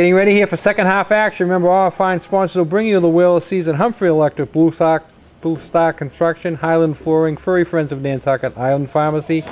Getting ready here for second half action. Remember, all our fine sponsors will bring you the wheel of the season. Humphrey Electric, Blue Star Construction, Highland Flooring, Furry Friends of Nantucket, Island Pharmacy,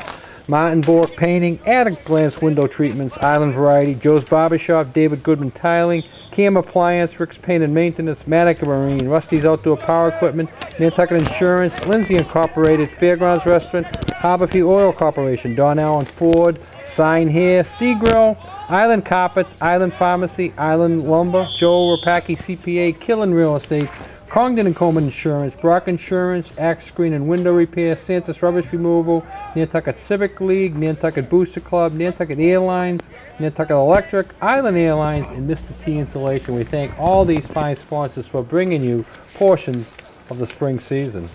Martin Bork Painting, Attic Glance Window Treatments, Island Variety, Joe's Barbershop, David Goodman Tiling, Cam Appliance, Rick's Paint and Maintenance, Manica Marine, Rusty's Outdoor Power Equipment, Nantucket Insurance, Lindsay Incorporated, Fairgrounds Restaurant, Harborview Oil Corporation, Don Allen Ford, Sign Here, Sea Grill, Island Carpets, Island Pharmacy, Island Lumber, Joe Rapaki CPA, Killen Real Estate, Congdon and Coleman Insurance, Brock Insurance, Axe Screen and Window Repair, Santa's Rubbish Removal, Nantucket Civic League, Nantucket Booster Club, Nantucket Airlines, Nantucket Electric, Island Airlines, and Mr. T Insulation. We thank all these fine sponsors for bringing you portions of the spring season.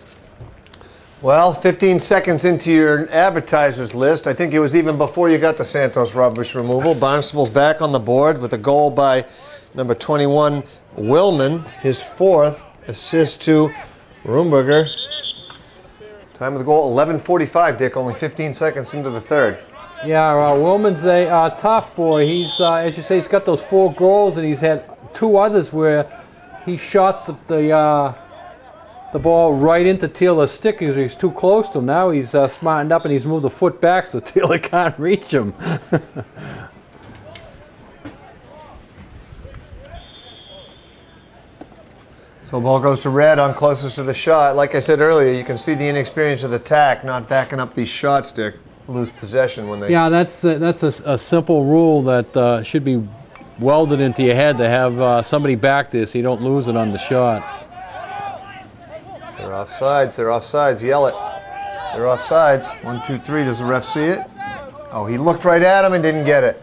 Well, 15 seconds into your advertisers list, I think it was even before you got to Santos Rubbish Removal. Barnstable's back on the board with a goal by number 21, Willman, his fourth assist to Roomberger. Time of the goal, 11:45, Dick, only 15 seconds into the third. Yeah, Willman's a tough boy. He's, as you say, he's got those 4 goals, and he's had 2 others where he shot the ball right into Taylor's stick because he's too close to him. Now he's smartened up and he's moved the foot back so Taylor can't reach him. So ball goes to Red on closest to the shot. Like I said earlier, you can see the inexperience of the tack not backing up these shots, Dick. Lose possession when they... Yeah, that's a simple rule that should be welded into your head to have somebody back there so you don't lose it on the shot. They're offsides, they're offsides, yell it. They're offsides. 1, 2, 3, does the ref see it? Oh, he looked right at him and didn't get it.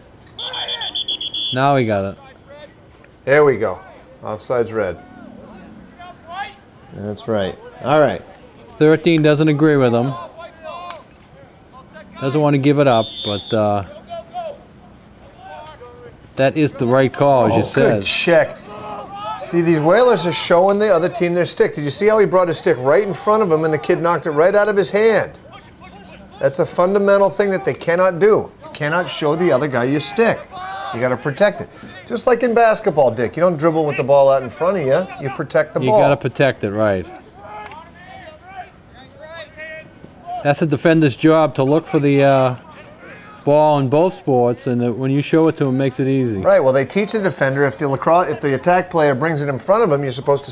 Now he got it. There we go. Offsides Red. That's right. All right. 13 doesn't agree with him. Doesn't want to give it up, but that is the right call, as you said. Good check. See, these Whalers are showing the other team their stick. Did you see how he brought his stick right in front of him and the kid knocked it right out of his hand? That's a fundamental thing that they cannot do. You cannot show the other guy your stick. You got to protect it. Just like in basketball, Dick. You don't dribble with the ball out in front of you. You protect the ball. You got to protect it, right. That's a defender's job, to look for the ball in both sports, and when you show it to him, it makes it easy. Right. Well, they teach the defender if the attack player brings it in front of him, you're supposed to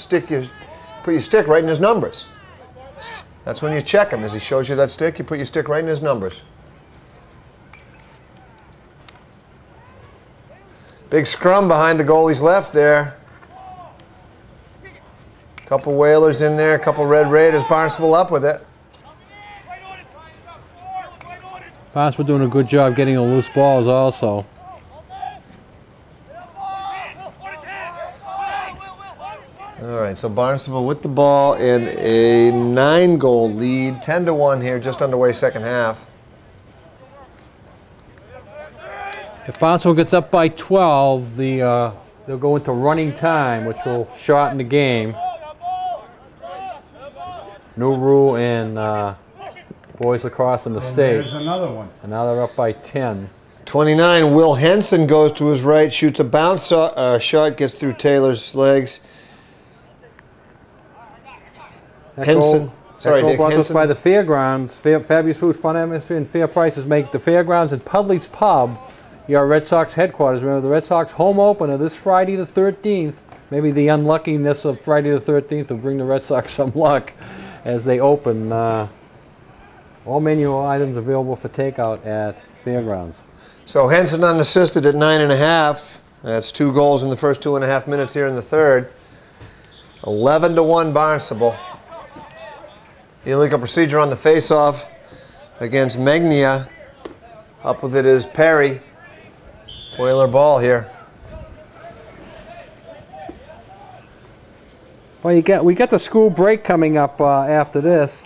put your stick right in his numbers. That's when you check him. As he shows you that stick, you put your stick right in his numbers. Big scrum behind the goalie's left there. Couple Whalers in there, a couple Red Raiders. Barnstable up with it. Barnstable doing a good job getting the loose balls also. All right, so Barnstable with the ball in a 9-goal lead, 10-1 here, just underway second half. If Barnstable gets up by 12, they'll go into running time, which will shorten the game. New rule in boys lacrosse in the state. There's another one. And now they're up by 10. 29, Will Henson goes to his right, shoots a bounce shot, gets through Taylor's legs. Henson. Sorry, Dick. Brought to us by the Fairgrounds. Fabulous food, fun atmosphere, and fair prices make the Fairgrounds and Pudley's Pub your Red Sox headquarters. Remember, the Red Sox home opener this Friday the 13th. Maybe the unluckiness of Friday the 13th will bring the Red Sox some luck as they open. All menu items available for takeout at Fairgrounds. So Henson unassisted at 9.5. That's 2 goals in the first 2.5 minutes here in the third. 11-1 Barnstable. Illegal procedure on the face-off against Megnia. Up with it is Perry. Whaler ball here. Well, we got the school break coming up after this.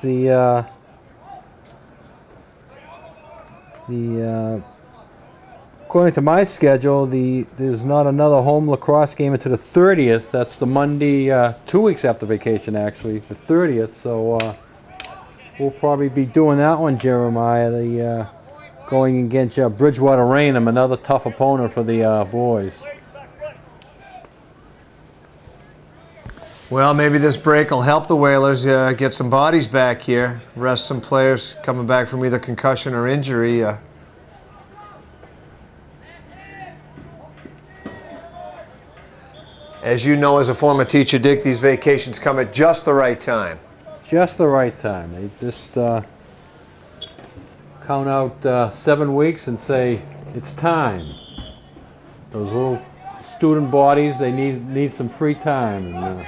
According to my schedule, there's not another home lacrosse game until the 30th. That's the Monday, 2 weeks after vacation, actually, the 30th. So we'll probably be doing that one, Jeremiah. Going against Bridgewater Raynham, another tough opponent for the boys. Well, maybe this break will help the Whalers get some bodies back here, rest some players coming back from either concussion or injury. As you know, as a former teacher, Dick, these vacations come at just the right time. Just the right time. They just count out 7 weeks and say, it's time. Those little student bodies, they need some free time. And,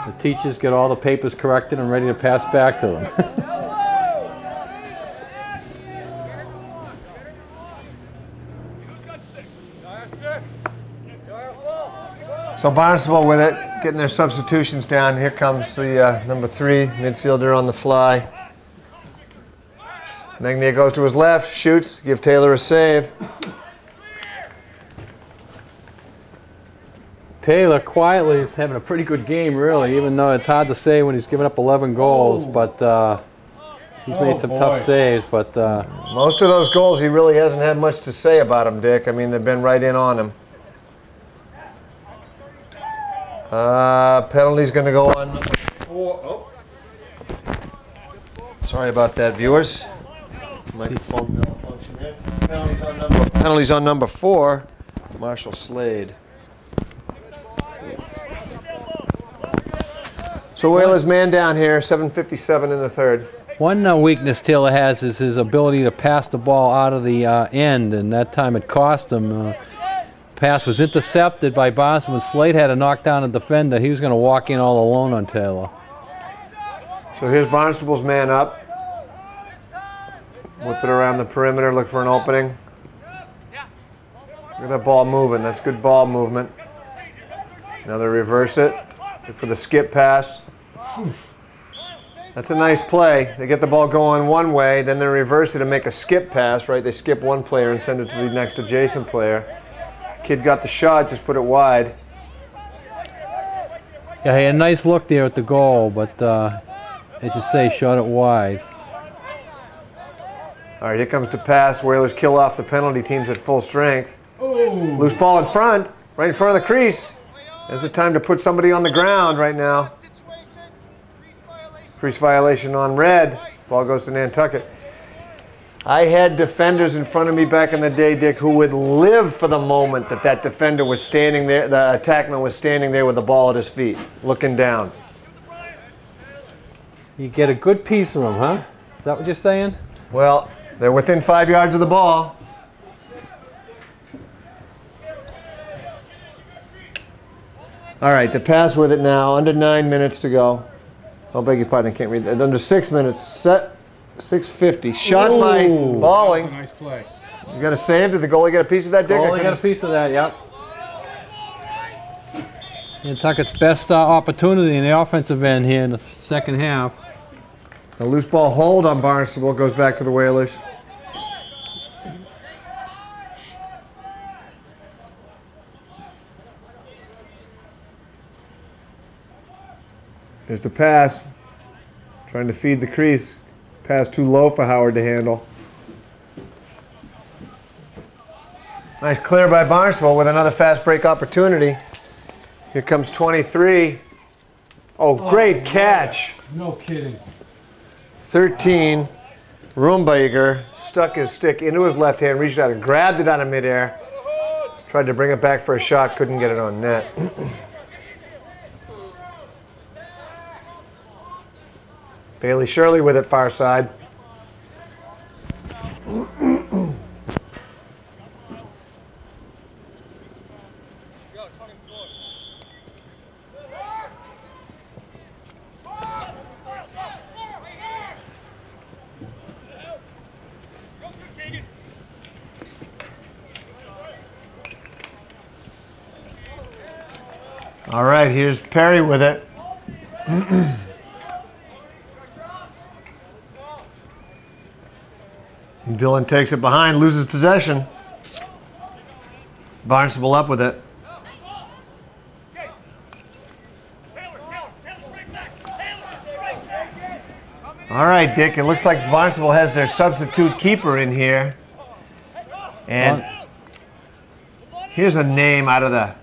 the teachers get all the papers corrected and ready to pass back to them. So Barnstable with it, getting their substitutions down. Here comes the number 3 midfielder on the fly. Magnia goes to his left, shoots, give Taylor a save. Taylor quietly is having a pretty good game, really, even though it's hard to say when he's given up 11 goals, but he's made some tough saves. But most of those goals, he really hasn't had much to say about them, Dick. I mean, they've been right in on him. Penalty's going to go on number 4. Oh. Sorry about that, viewers. Microphone malfunction there. Penalty's on number 4, Marshall Slade. So Whalers man down here, 7:57 in the third. one weakness Taylor has is his ability to pass the ball out of the end, and that time it cost him. Pass was intercepted by Barnstable. When Slade had to knock down a defender, he was going to walk in all alone on Taylor. So here's Barnstable's man up. Whip it around the perimeter, look for an opening. Look at that ball moving. That's good ball movement. Now they reverse it. Look for the skip pass. That's a nice play. They get the ball going one way, then they reverse it and make a skip pass, right? They skip one player and send it to the next adjacent player. Kid got the shot, just put it wide. Yeah, he had a nice look there at the goal, but as you say, shot it wide. All right, here comes the pass. Whalers kill off the penalty teams at full strength. Ooh. Loose ball in front, right in front of the crease. There's the time to put somebody on the ground right now. Crease violation on red. Ball goes to Nantucket. I had defenders in front of me back in the day, Dick, who would live for the moment that that defender was standing there, the attackman was standing there with the ball at his feet, looking down. You get a good piece of them, huh? Is that what you're saying? Well, they're within 5 yards of the ball. All right, to pass with it now, under 9 minutes to go. Oh, beg your pardon, I can't read that. Under 6 minutes, set 6:50. Shot by Balling. That's a nice play. You got a save? Did the goalie get a piece of that, Dick? Goalie got a piece of that, yep. Nantucket's best opportunity in the offensive end here in the second half. A loose ball hold on Barnstable goes back to the Whalers. Here's the pass. Trying to feed the crease. Pass too low for Howard to handle. Nice clear by Barnstable with another fast break opportunity. Here comes 23. Oh, great catch. No kidding. 13. Rumbager stuck his stick into his left hand, reached out and grabbed it out of midair. Tried to bring it back for a shot, couldn't get it on net. Bailey Shirley with it far side. All right, here's Perry with it. Dillon takes it behind, loses possession. Barnstable up with it. All right, Dick, it looks like Barnstable has their substitute keeper in here. And here's a name out of the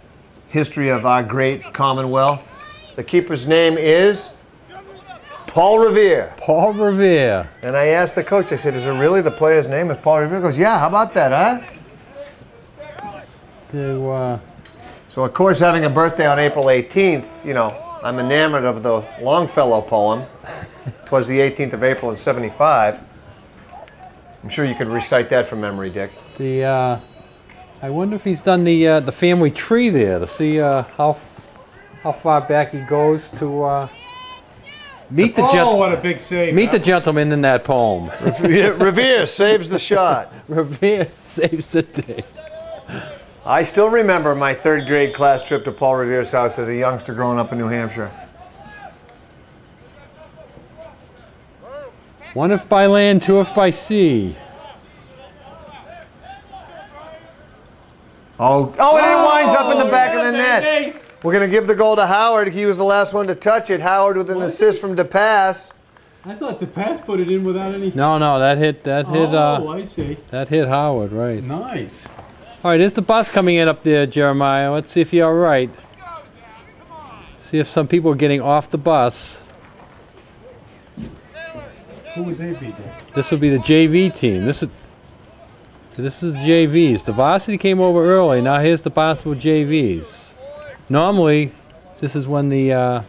history of our great Commonwealth. The keeper's name is Paul Revere. Paul Revere. And I asked the coach, I said, is it really the player's name is Paul Revere? He goes, yeah, how about that, huh? So, of course, having a birthday on April 18th, you know, I'm enamored of the Longfellow poem. Twas the 18th of April in '75. I'm sure you could recite that from memory, Dick. I wonder if he's done the family tree there to see how far back he goes to meet the what a big save! Meet the gentleman in that poem. Revere saves the shot. Revere saves the day. I still remember my 3rd grade class trip to Paul Revere's house as a youngster growing up in New Hampshire. 1 if by land, 2 if by sea. Oh, and it winds up in the back of the net. We're going to give the goal to Howard. He was the last one to touch it. Howard with an assist from DePass. I thought DePass put it in without any. No, that hit. Oh, I see. That hit Howard, right? Nice. All right, there's the bus coming in up there, Jeremiah. Let's see if you're all right. See if some people are getting off the bus. Who would they be? This will be the JV team. This is the JVs. The varsity came over early. Now here's the Barnstable JVs. Normally, this is when the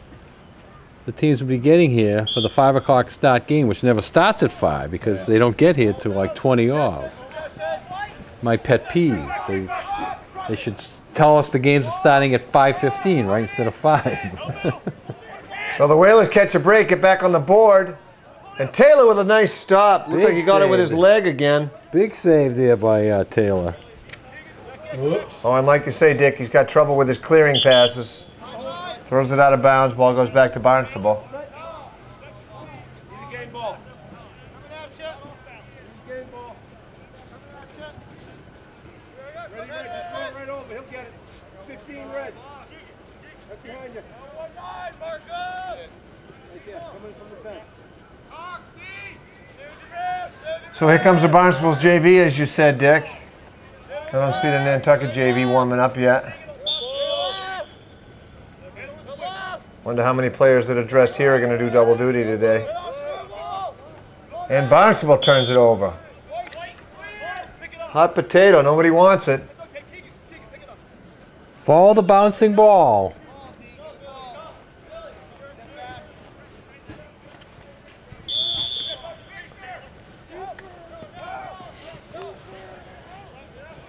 teams will be getting here for the 5 o'clock start game, which never starts at 5 because they don't get here till like 20 of. My pet peeve. They should tell us the games are starting at 5:15, right, instead of 5. So the Whalers catch a break, get back on the board. And Taylor with a nice stop. Looked like he got it with his leg again. Big save there by Taylor. Whoops. Oh, and like you say, Dick, he's got trouble with his clearing passes. Throws it out of bounds. Ball goes back to Barnstable. So here comes the Barnstable's JV, as you said, Dick. I don't see the Nantucket JV warming up yet. Wonder how many players that are dressed here are going to do double duty today. And Barnstable turns it over. Hot potato, nobody wants it. Follow the bouncing ball.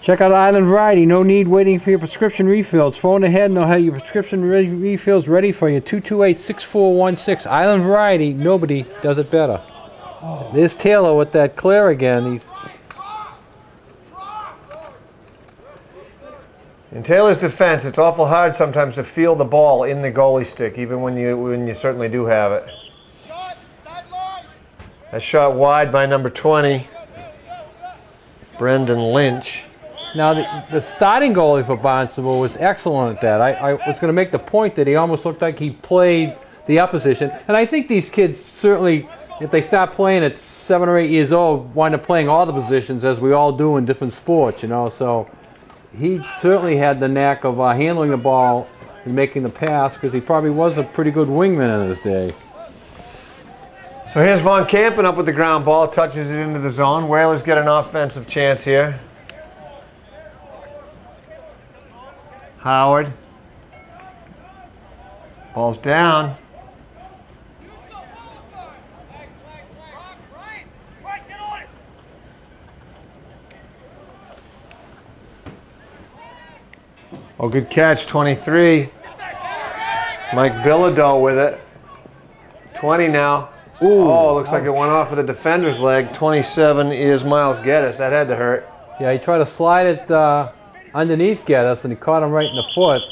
Check out Island Variety. No need waiting for your prescription refills. Phone ahead and they'll have your prescription refills ready for you. 228-6416. Island Variety. Nobody does it better. Oh. There's Taylor with that clear again. In Taylor's defense, it's awful hard sometimes to feel the ball in the goalie stick, even when you certainly do have it. A shot wide by number 20, Brendan Lynch. Now, the starting goalie for Barnstable was excellent at that. I was going to make the point that he almost looked like he played the opposition. And I think these kids certainly, if they start playing at 7 or 8 years old, wind up playing all the positions, as we all do in different sports, you know. So he certainly had the knack of handling the ball and making the pass, because he probably was a pretty good wingman in his day. So here's Von Kampen up with the ground ball, touches it into the zone. Whalers get an offensive chance here. Howard. Ball's down. Oh, good catch, 23. Mike Bilodeau with it. 20 now. Ooh, oh, looks like it went off of the defender's leg. 27 is Miles Geddes. That had to hurt. Yeah, he tried to slide it underneath Geddes, and he caught him right in the foot.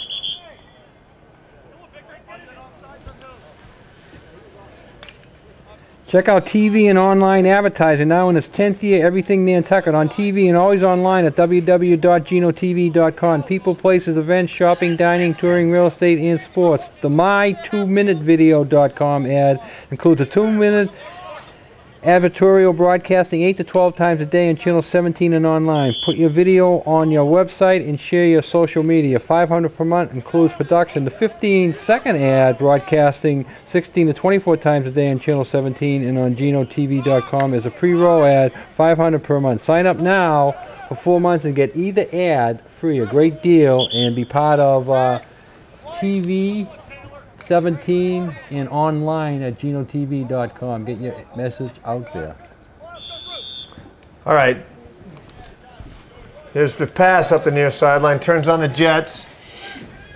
Check out TV and online advertising now in its 10th year. Everything Nantucket on TV and always online at www.genotv.com. People, places, events, shopping, dining, touring, real estate, and sports. The my2minutevideo.com ad includes a 2-minute Advertorial broadcasting 8 to 12 times a day on channel 17 and online. Put your video on your website and share your social media. $500 per month includes production. The 15-second ad broadcasting 16 to 24 times a day on channel 17 and on GinoTV.com is a pre-roll ad, $500 per month. Sign up now for 4 months and get either ad free. A great deal, and be part of TV 17 and online at GinoTV.com. Get your message out there. All right. There's the pass up the near sideline. Turns on the Jets.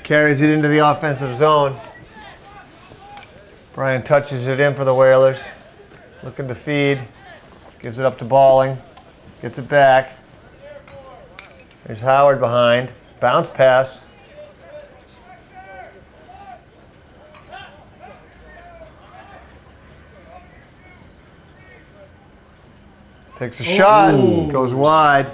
Carries it into the offensive zone. Brian touches it in for the Whalers. Looking to feed. Gives it up to Balling. Gets it back. There's Howard behind. Bounce pass. Takes a shot. Goes wide.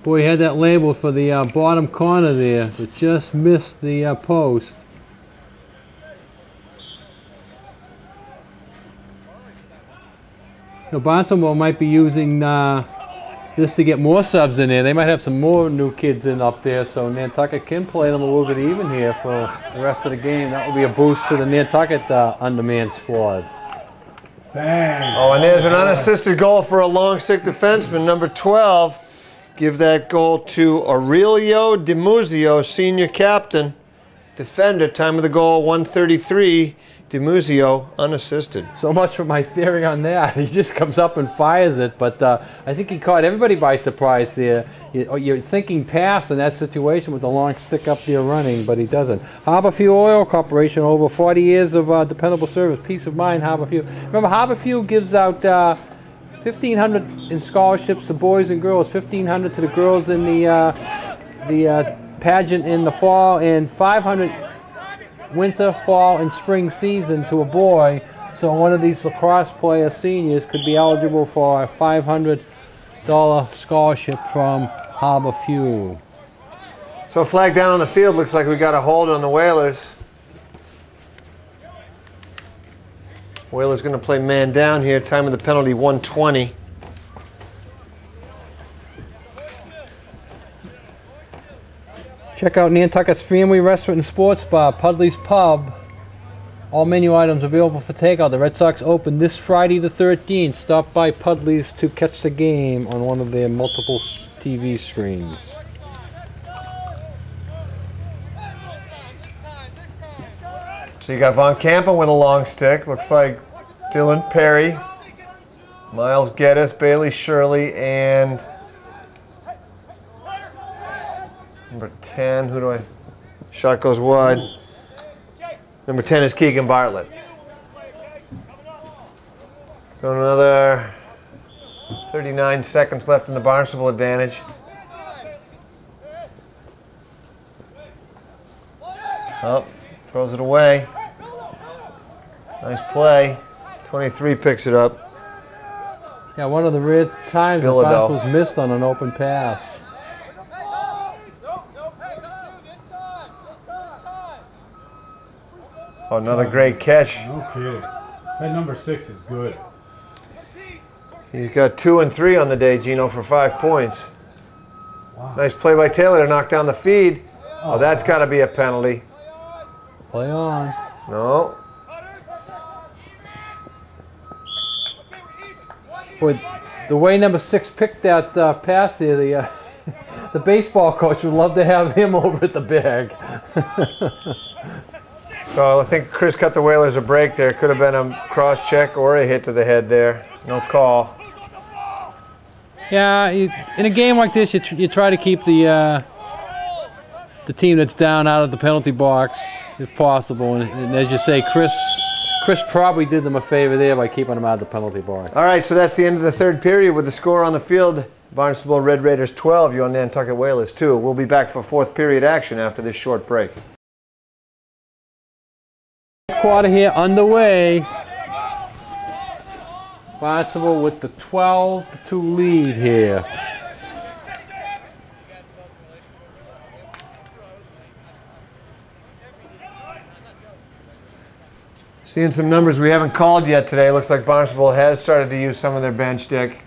Boy, he had that labeled for the bottom corner there, but just missed the post. Barnstable might be using this to get more subs in there. They might have some more new kids in up there, so Nantucket can play them a little bit even here for the rest of the game. That will be a boost to the Nantucket undermanned squad. Bang. Oh, and there's an unassisted goal for a long stick defenseman, number 12. Give that goal to Aurelio DiMuzio, senior captain. Defender, time of the goal, 1:33. DiMuzio, unassisted. So much for my theory on that. He just comes up and fires it, but I think he caught everybody by surprise there. You're thinking pass in that situation with the long stick up there running, but he doesn't. Harborview Oil Corporation, over 40 years of dependable service. Peace of mind, Harborview. Remember, Harborview gives out $1,500 in scholarships to boys and girls, $1,500 to the girls in the pageant in the fall, and $500 winter, fall, and spring season to a boy. So one of these lacrosse player seniors could be eligible for a $500 scholarship from Harborview. So a flag down on the field. Looks like we got a hold on the Whalers. Whalers going to play man down here. Time of the penalty, 1:20. Check out Nantucket's Family Restaurant and Sports Bar, Pudley's Pub. All menu items available for takeout. The Red Sox open this Friday the 13th. Stop by Pudley's to catch the game on one of their multiple TV screens. So you got Von Kampen with a long stick. Looks like Dylan Perry, Miles Geddes, Bailey Shirley, and number 10, who do I? Shot goes wide. Number 10 is Keegan Bartlett. So another 39 seconds left in the Barnstable advantage. Oh, throws it away. Nice play. 23 picks it up. Yeah, one of the rare times the pass was missed on an open pass. Oh, another great catch. No kidding. That number 6 is good. He's got 2 and 3 on the day, Gino, for 5 points. Wow. Nice play by Taylor to knock down the feed. Oh, that's got to be a penalty. Play on. No. Boy, the way number 6 picked that pass there, the baseball coach would love to have him over at the bag. So I think Chris cut the Whalers a break there. Could have been a cross check or a hit to the head there. No call. Yeah, in a game like this, you try to keep the team that's down out of the penalty box if possible. And as you say, Chris probably did them a favor there by keeping them out of the penalty box. All right, so that's the end of the third period with the score on the field. Barnstable Red Raiders 12, your Nantucket Whalers 2. We'll be back for fourth period action after this short break. Quarter here underway. Barnstable with the 12-2 lead here. Seeing some numbers we haven't called yet today. Looks like Barnstable has started to use some of their bench, Dick.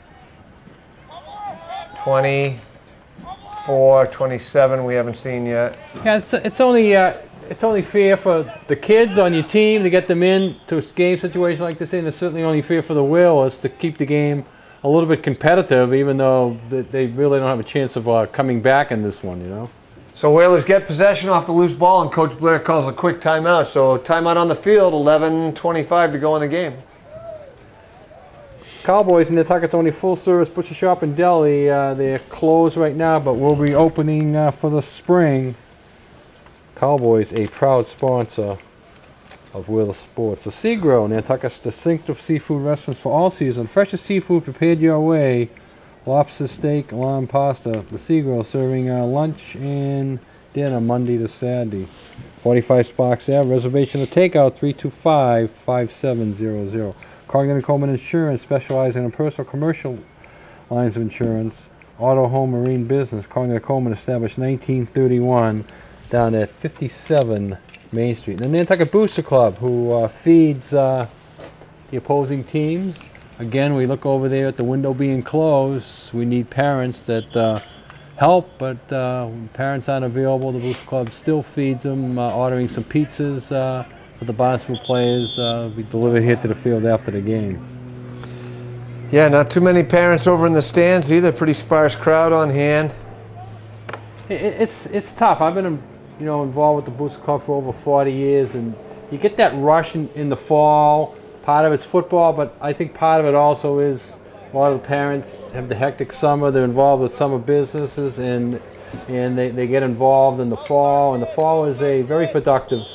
24, 27 we haven't seen yet. Yeah, it's only fair for the kids on your team to get them in to a game situation like this, and it's certainly only fair for the Whalers to keep the game a little bit competitive, even though they really don't have a chance of coming back in this one, you know. So Whalers get possession off the loose ball, and Coach Blair calls a quick timeout. So timeout on the field, 11:25 to go in the game. Cowboys in Nantucket's only full-service butcher shop and deli. They're closed right now, but will be opening for the spring. Cowboys, a proud sponsor of Wheeler Sports. The Sea Grill, Nantucket's distinctive seafood restaurants for all season. Freshest seafood prepared your way. Lobster, steak, lamb, pasta. The Sea Grill serving lunch and dinner Monday to Saturday. 45 Sparks Ave. Reservation or takeout 325-5700. Congdon & Coleman Insurance, specializing in personal commercial lines of insurance. Auto, home, marine business. Congdon & Coleman, established 1931, down at 57 Main Street. And the Nantucket Booster Club, who feeds the opposing teams. Again, we look over there at the window being closed. We need parents that help, but when parents aren't available, the Booster Club still feeds them, ordering some pizzas for the Barnstable players. Be delivered here to the field after the game. Yeah, not too many parents over in the stands either. Pretty sparse crowd on hand. It's tough. I've been involved with the Booster Club for over 40 years, and you get that rush in the fall. Part of it's football, but I think part of it also is a lot of the parents have the hectic summer. They're involved with summer businesses, and they get involved in the fall. And the fall is a very productive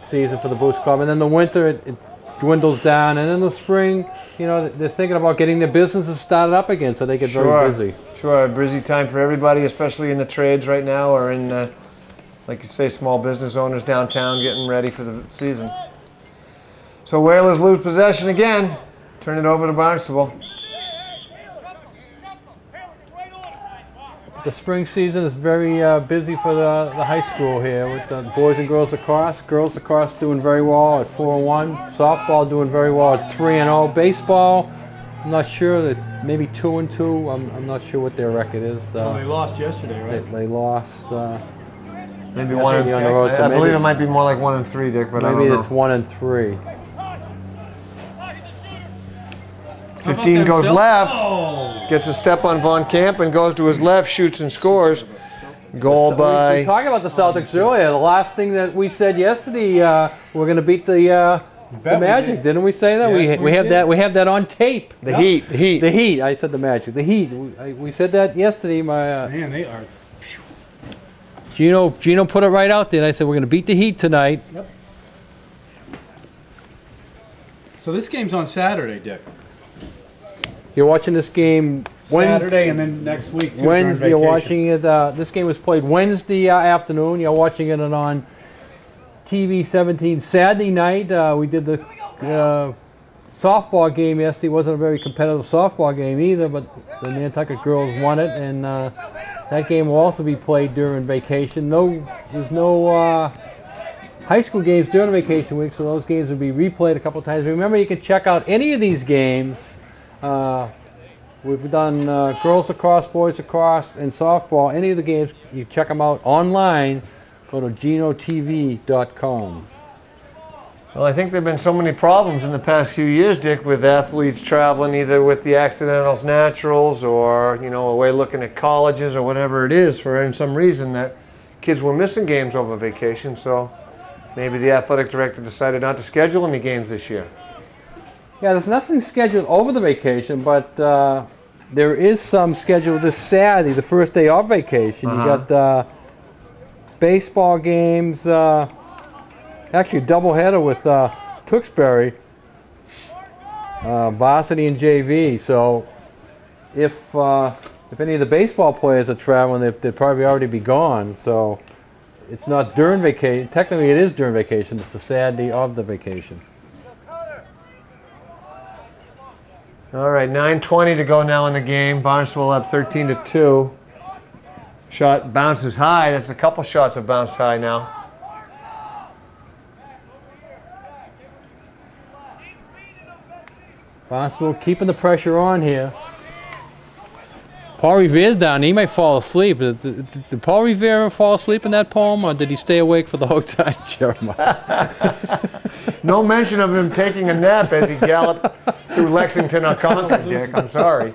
season for the Booster Club. And then the winter, it dwindles down. And in the spring, they're thinking about getting their businesses started up again, so they get very busy. Sure, a busy time for everybody, especially in the trades right now, or in, like you say, small business owners downtown getting ready for the season. So Whalers lose possession again. Turn it over to Barnstable. The spring season is very busy for the high school here with the boys and girls lacrosse. Girls lacrosse doing very well at 4-1. Softball doing very well at 3-0. Baseball, I'm not sure, that maybe 2-2. I'm not sure what their record is. So they lost yesterday, right? They lost. Maybe 1 and 3. I believe it might be more like 1 and 3, Dick, but I don't know. Maybe it's 1 and 3. 15 goes left, gets a step on Von Camp and goes to his left, shoots and scores. Goal by... We talked about the Celtics earlier. The last thing that we said yesterday, we're going to beat the Magic, didn't we say that? Yes, we have that on tape. The Heat. The Heat. I said the Magic. The Heat. We said that yesterday. Man, they are... Gino put it right out there. I said we're going to beat the Heat tonight. Yep. So this game's on Saturday, Dick. You're watching this game Saturday and then next week too. Wednesday. You're watching it. This game was played Wednesday afternoon. You're watching it on TV 17 Saturday night. We did the softball game yesterday. It wasn't a very competitive softball game either, but the Nantucket girls won it, and that game will also be played during vacation. There's no high school games during vacation week, so those games will be replayed a couple times. Remember, you can check out any of these games. We've done girls lacrosse, boys lacrosse, and softball. Any of the games, you check them out online. Go to genotv.com. Well, I think there have been so many problems in the past few years, Dick, with athletes traveling either with the accidentals naturals or, away looking at colleges or whatever it is for some reason that kids were missing games over vacation. So maybe the athletic director decided not to schedule any games this year. Yeah, there's nothing scheduled over the vacation, but there is some scheduled this Saturday, the first day of vacation. You got baseball games, actually a doubleheader with Tewksbury, varsity and JV. So if any of the baseball players are traveling, they'd probably already be gone. So it's not during vacation. Technically, it is during vacation. It's the Saturday of the vacation. All right, 9:20 to go now in the game. Barnstable up 13-2. Shot bounces high. That's a couple shots have bounced high now. Barnstable keeping the pressure on here. Paul Revere's down. He might fall asleep. Did Paul Revere fall asleep in that poem, or did he stay awake for the whole time, Jeremiah? No mention of him taking a nap as he galloped through Lexington or Concord, Dick. I'm sorry.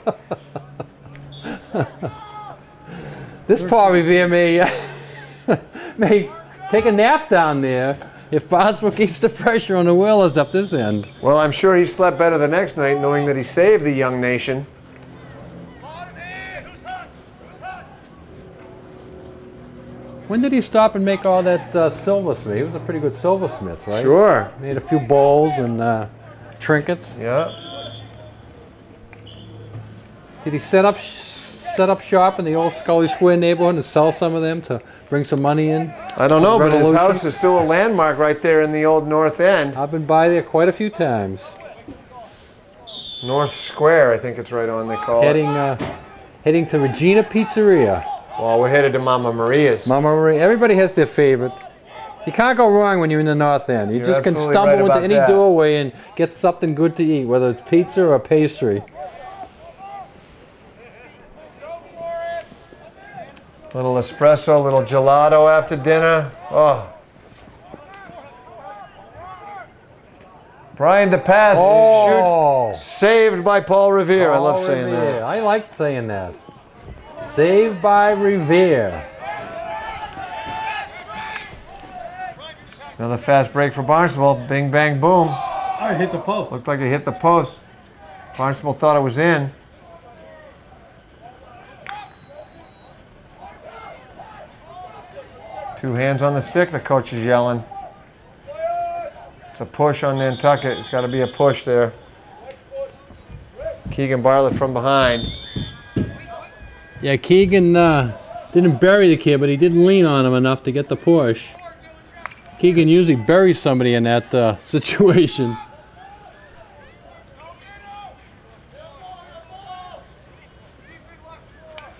This Paul Revere may take a nap down there if Barnstable keeps the pressure on the Whalers up this end. Well, I'm sure he slept better the next night knowing that he saved the young nation. When did he stop and make all that silversmith? He was a pretty good silversmith, right? Sure. Made a few bowls and trinkets. Yeah. Did he set up shop in the old Scully Square neighborhood and sell some of them to bring some money in? I don't know, but his Revolution? house is still a landmark right there in the old North End. I've been by there quite a few times. North Square, I think it's right on, they call it. Heading to Regina Pizzeria. Well, we're headed to Mama Maria's. Mama Maria. Everybody has their favorite. You can't go wrong when you're in the North End. You You're just can absolutely stumble right into about any that. doorway and get something good to eat, whether it's pizza or pastry. Little espresso, little gelato after dinner. Oh. Brian DePass shoots. Saved by Paul Revere. I love saying Revere. that. I like saying that. Saved by Revere. Another fast break for Barnstable. Bing, bang, boom. I hit the post. Looked like it hit the post. Barnstable thought it was in. Two hands on the stick, the coach is yelling. It's a push on Nantucket. It's got to be a push there. Keegan Bartlett from behind. Yeah, Keegan didn't bury the kid, but he did lean on him enough to get the push. Keegan usually buries somebody in that situation.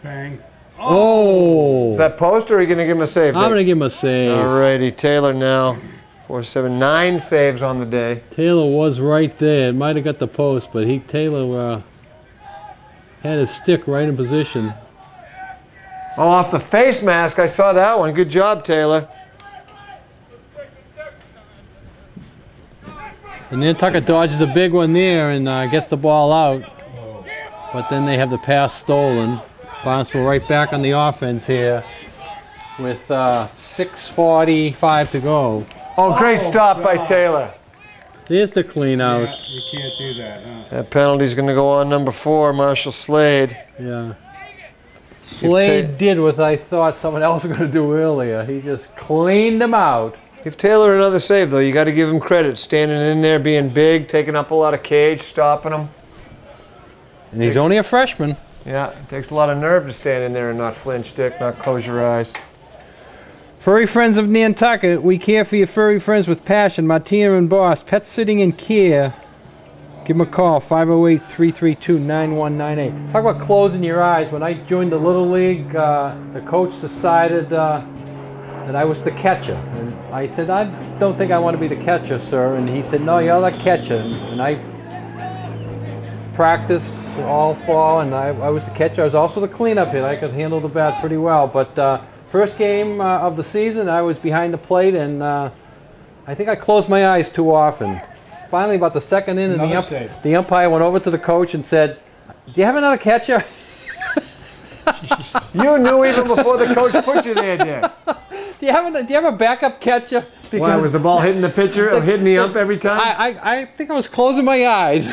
Bang. Oh! Is that post or are you going to give him a save? I'm going to give him a save. Alrighty, Taylor now. 4-7-9 saves on the day. Taylor was right there. It might have got the post, but Taylor had his stick right in position. Oh, off the face mask. I saw that one. Good job, Taylor. And Nantucket dodges a big one there and gets the ball out. But then they have the pass stolen. Barnstable right back on the offense here with 6:45 to go. Oh, great stop by Taylor. There's the clean out. Yeah, you can't do that, huh? That penalty's going to go on number 4, Marshall Slade. Yeah. Slade did what I thought someone else was going to do earlier. He just cleaned them out. Give Taylor another save, though. You got to give him credit. Standing in there, being big, taking up a lot of cage, stopping them. And he's only a freshman. Yeah, it takes a lot of nerve to stand in there and not flinch, Dick, not close your eyes. Furry Friends of Nantucket, we care for your furry friends with passion. Martina and Boss, Pet Sitting and Care. Give them a call, 508-332-9198. Talk about closing your eyes. When I joined the Little League, the coach decided that I was the catcher. And I said, I don't think I want to be the catcher, sir. And he said, no, you're the catcher. And I practiced all fall, and I was the catcher. I was also the cleanup hit. I could handle the bat pretty well. But first game of the season, I was behind the plate, and I think I closed my eyes too often. Finally, about the second inning, the umpire went over to the coach and said, do you have another catcher? You knew even before the coach put you there, Dick. Do you have a backup catcher? Because Why, was the ball hitting the pitcher or hitting the ump every time? I think I was closing my eyes,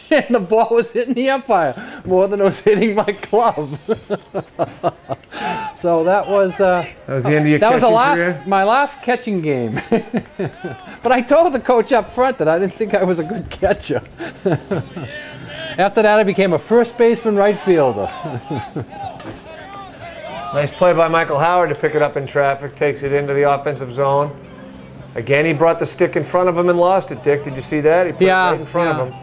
and the ball was hitting the umpire more than it was hitting my glove. So that was the end of your catching career? My last catching game. But I told the coach up front that I didn't think I was a good catcher. After that, I became a first baseman, right fielder. Nice play by Michael Howard to pick it up in traffic, takes it into the offensive zone. Again, he brought the stick in front of him and lost it, Dick. Did you see that? He put it right in front of him.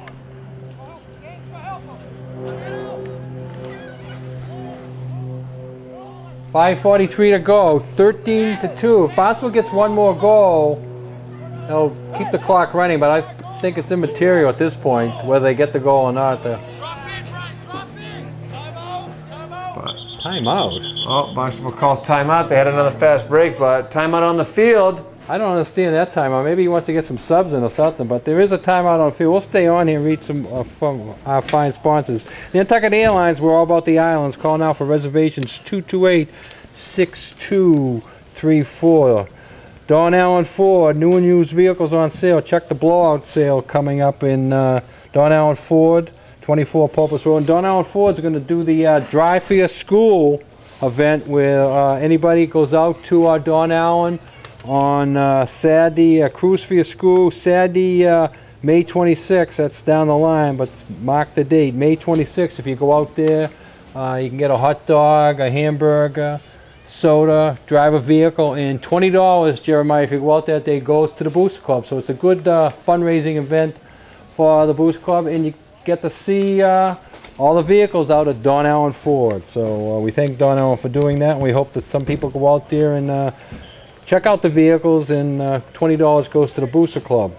.543 to go, 13-2. If Barnstable gets one more goal, they'll keep the clock running, but I think it's immaterial at this point whether they get the goal or not. Timeout. Oh, Barnstable calls timeout. They had another fast break, but timeout on the field. I don't understand that timeout. Maybe he wants to get some subs in or something, but there is a timeout on the field. We'll stay on here and read some from our fine sponsors. The Nantucket Airlines, we're all about the islands. Call now for reservations 228-6234. Don Allen Ford, new and used vehicles on sale. Check the blowout sale coming up in Don Allen Ford, 24 Pulpus Road. And Don Allen Ford's going to do the Drive for Your School event where anybody goes out to Don Allen on Saturday, Cruise for Your School, Saturday, May 26th. That's down the line, but mark the date, May 26th. If you go out there, you can get a hot dog, a hamburger, soda, drive a vehicle, and $20, Jeremiah, if you go out that day, goes to the Booster Club. So it's a good fundraising event for the Booster Club, and you get to see all the vehicles out at Don Allen Ford. So we thank Don Allen for doing that, and we hope that some people go out there and check out the vehicles, and $20 goes to the Booster Club.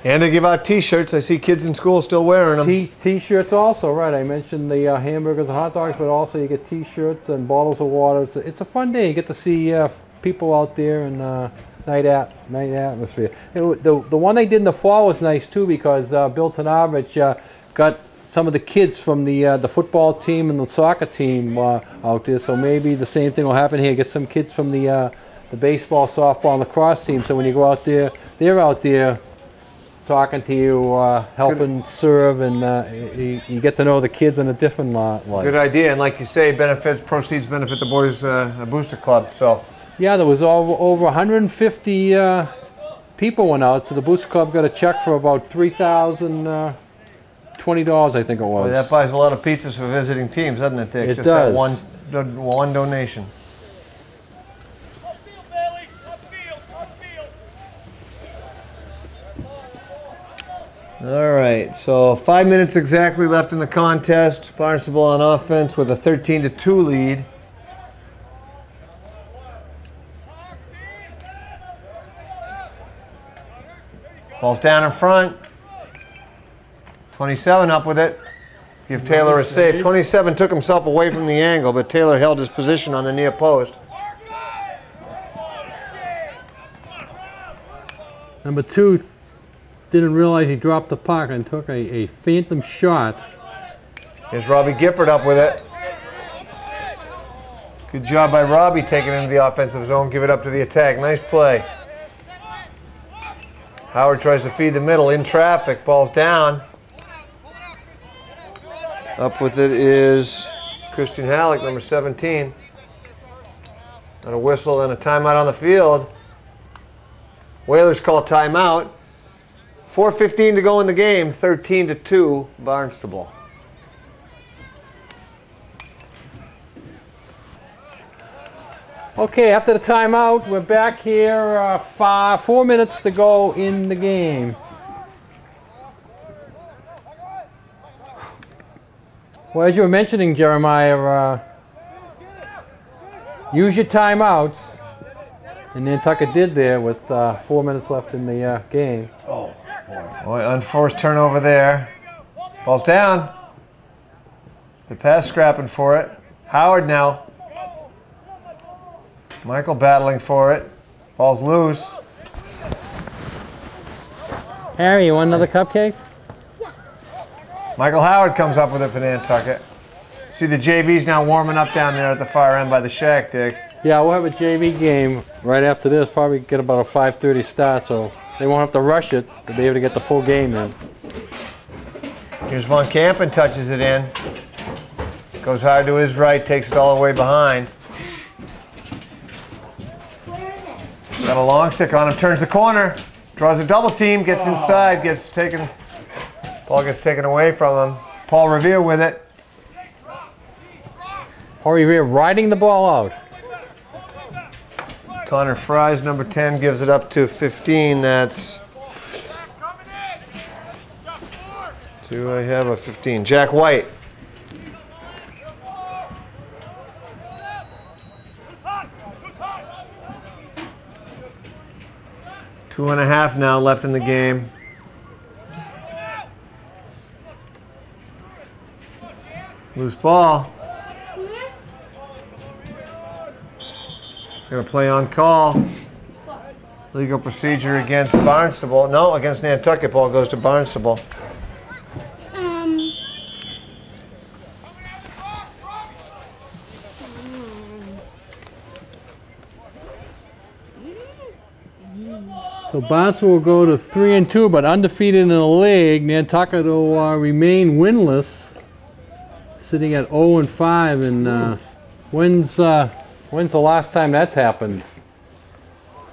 And they give out T-shirts. I see kids in school still wearing them. T-shirts also, right. I mentioned the hamburgers and hot dogs, but also you get T-shirts and bottles of water. It's a fun day. You get to see people out there and night atmosphere. The one they did in the fall was nice too, because Bill Tanavich got some of the kids from the football team and the soccer team out there. So maybe the same thing will happen here. Get some kids from the baseball, softball, and lacrosse team. So when you go out there, they're out there talking to you, helping serve, and you get to know the kids in a different light. Good idea, and like you say, proceeds benefit the boys' Booster Club. So yeah, there was over 150 people went out, so the Booster Club got a check for about $3,020, I think it was. Boy, that buys a lot of pizzas for visiting teams, doesn't it, Dick? It Just does. That one donation. All right, so 5 minutes exactly left in the contest. Barnstable on offense with a 13-2 lead. Ball's down in front. 27 up with it. Give Taylor a save. 27 took himself away from the angle, but Taylor held his position on the near post. Number 2 didn't realize he dropped the puck and took a phantom shot. Here's Robbie Gifford up with it. Good job by Robbie taking it into the offensive zone. Give it up to the attack. Nice play. Howard tries to feed the middle in traffic. Ball's down. Up with it is Christian Halleck, number 17. And a whistle and a timeout on the field. Whalers call timeout. 4:15 to go in the game. 13-2 Barnstable. Okay, after the timeout, we're back here. 4 minutes to go in the game. Well, as you were mentioning, Jeremiah, use your timeouts. And Nantucket did there with 4 minutes left in the game. Oh, boy, unforced turnover there. Ball's down. The pass scrapping for it. Howard now. Michael battling for it. Ball's loose. Harry, you want another cupcake? Michael Howard comes up with it for Nantucket. See the JV's now warming up down there at the far end by the shack, Dick. Yeah, we'll have a JV game right after this. Probably get about a 5:30 start, so they won't have to rush it. They'll be able to get the full game in. Here's Von Kampen, touches it in. Goes hard to his right, takes it all the way behind. Got a long stick on him, turns the corner, draws a double team, gets inside, ball gets taken away from him. Paul Revere with it. Paul Revere riding the ball out. Connor Fries, number 10, gives it up to 15. That's... Do I have a 15? Jack White. Two and a half now left in the game. Loose ball. Gonna play on call. Legal procedure against Barnstable. No, against Nantucket. Ball goes to Barnstable. So Barnstable will go to 3-2, but undefeated in the league. Nantucket will remain winless, sitting at 0-5. And when's the last time that's happened?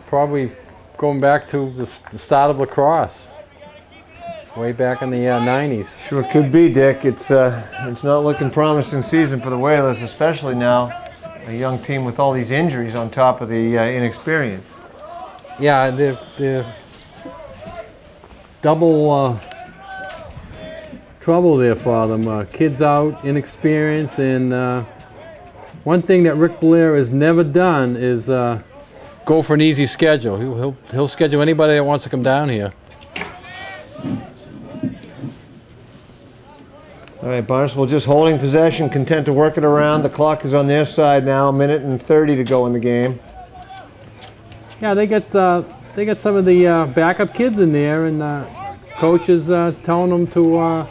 Probably going back to the start of lacrosse, way back in the 90s. Sure could be, Dick. It's not looking promising season for the Whalers, especially now, a young team with all these injuries on top of the inexperience. Yeah, they're double trouble there for them. Kids out, inexperience, and one thing that Rick Blair has never done is go for an easy schedule. He'll schedule anybody that wants to come down here. All right, Barnstable just holding possession, content to work it around. The clock is on their side now, 1:30 to go in the game. Yeah, they get some of the backup kids in there, and coach is telling them to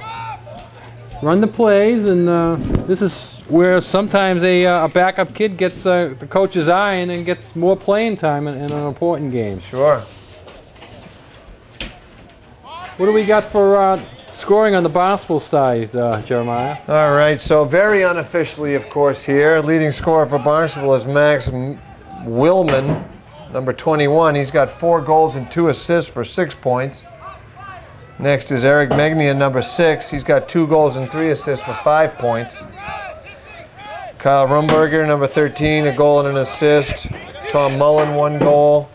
run the plays, and this is where sometimes a backup kid gets the coach's eye and gets more playing time in an important game. Sure. What do we got for scoring on the Barnstable side, Jeremiah? All right, so very unofficially, of course, here. Leading scorer for Barnstable is Max Willman, number 21. He's got 4 goals and 2 assists for 6 points. Next is Eric Megnian, number 6. He's got 2 goals and 3 assists for 5 points. Kyle Rumberger, number 13, a goal and an assist. Tom Mullen, 1 goal.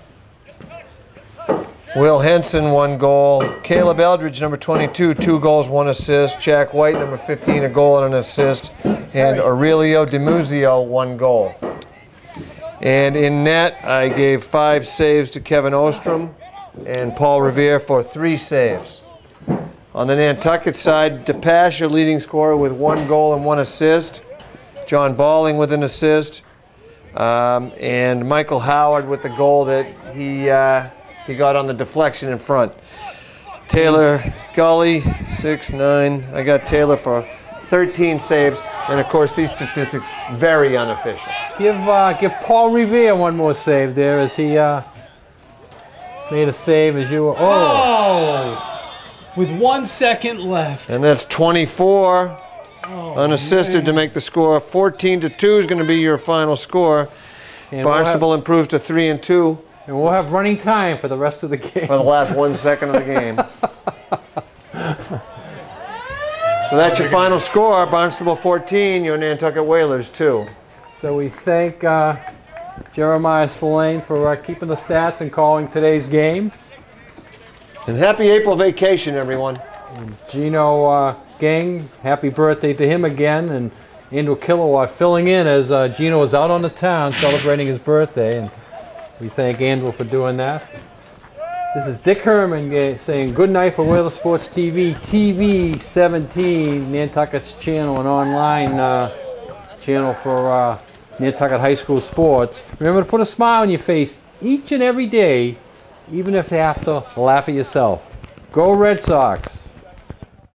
Will Henson, 1 goal. Caleb Eldridge, number 22, 2 goals, 1 assist. Jack White, number 15, a goal and an assist. And Aurelio DiMuzio, 1 goal. And in net, I gave 5 saves to Kevin Ostrom and Paul Revere for 3 saves. On the Nantucket side, DePasha, leading scorer with 1 goal and 1 assist. John Balling with an assist. And Michael Howard with the goal that he got on the deflection in front. Taylor Gully, 6'9". I got Taylor for 13 saves, and of course these statistics very unofficial. Give Paul Revere one more save there as he made a save as you were. Oh! With 1 second left. And that's 24 unassisted to make the score. 14-2 is going to be your final score. And Barnstable improves to 3-2 and we'll have running time for the rest of the game. for the last 1 second of the game. So that's your final score. Barnstable 14, your Nantucket Whalers 2. So we thank Jeremiah Spillane for keeping the stats and calling today's game. And happy April vacation, everyone. And Gino Gang, happy birthday to him again. And Andrew Kilowatt filling in as Gino is out on the town celebrating his birthday. And we thank Andrew for doing that. This is Dick Herman saying good night for Whaler Sports TV, TV 17, Nantucket's channel, and online channel for Nantucket High School sports. Remember to put a smile on your face each and every day, even if you have to laugh at yourself. Go Red Sox!